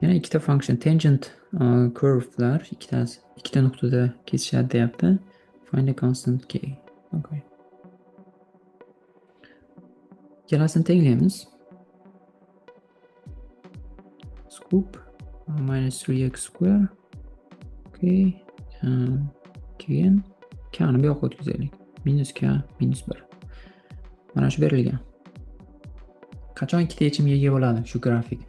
Yana ikkita function tangent curve'lar ikkita nuqtada kesishadi deyapti. Find a constant k. Okay. Ikkalasini tenglaymiz. Scoop minus 3x square. Okay. Keyin k'ni bu yoqqa o'tkazaylik. Minus k minus 1. Mana shu berilgan. Qachon ikkita yechimga ega bo'ladi shu grafik?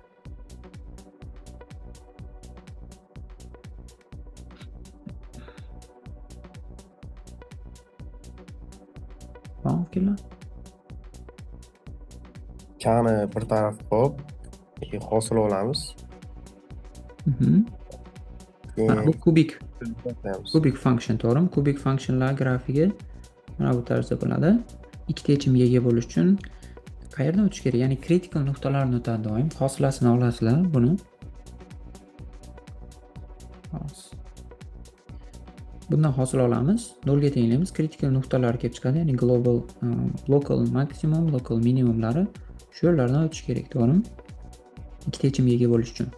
Bormi fikrlar? K'ni bir taraf qo'yib, hosil olamiz. Mana bu kubik Keyin kubik function, to'g'rimi? Kubik functionlar grafigi mana bu tarzda bo'ladi. Ikkita yechimga ega bo'lish uchun qayerdan o'tish kerak? Ya'ni critical nuqtalarni o'tadi doim. Hosilasini olasizlar buni. Bundan hosil olamiz. 0 ga tenglaymiz. Critical nuqtalar kelib chiqadi, ya'ni global local maximum, local minimumlari shu yerlardan o'tish kerak, to'g'rimi? Ikkita yechimga ega bo'lish uchun.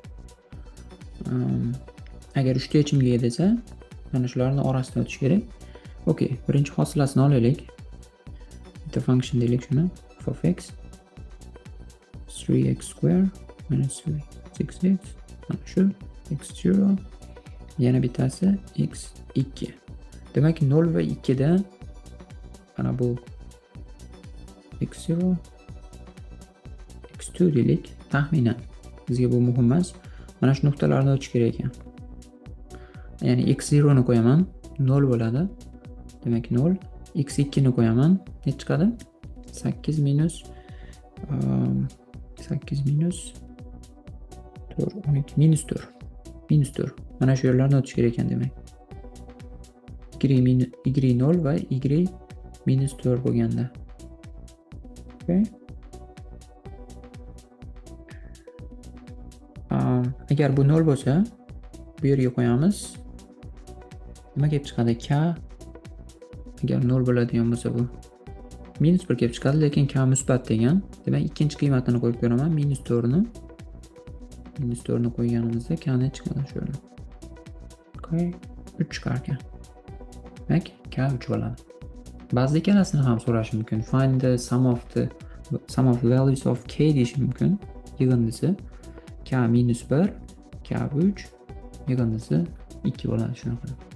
Agar 3 ta yechimga ega desa, mana shularning orasidan o'tish kerak. Okay, birinchi hosilasini olaylik. Bitta function deylik shuni. f of x 3x square minus 6x. Mana shu x0. Yana bittasi x2. Demak 0 va 2 da mana bu x0 x2 deylik. Taxminan. Bizga bu muhim emas. Mana shu nuqtalardan o'tish kerak ekan. Ya'ni x0 ni qo'yaman, 0 bo'ladi. Demak 0. x2 ni qo'yaman, ne chiqadi? 8 minus 4 12 minus 4. Minus 4. Mana shu yerlardan o'tish kerak ekan demak. y 0 va y minus 4 bo'lganda. Okay. Agar bu 0 bo'lsa, bu yerga qo'yamiz. Nima kelib chiqadi? K agar 0 bo'ladigan bo'lsa bu minus 1 kelib chiqadi, lekin k musbat degan. Demak, ikkinchi qiymatini qo'yib ko'raman, minus 4 ni. Minus 4 ni qo'yganimizda k ne chiqadi shu yerda? Okay, 3 chiqar ekan. Demak, k 3 bo'ladi. Ba'zida ikkalasini ham so'rash mumkin. Find the sum of values of k deyish mumkin. Yig'indisi k minus 1, k 3, yig'indisi 2 bo'ladi shunaqa.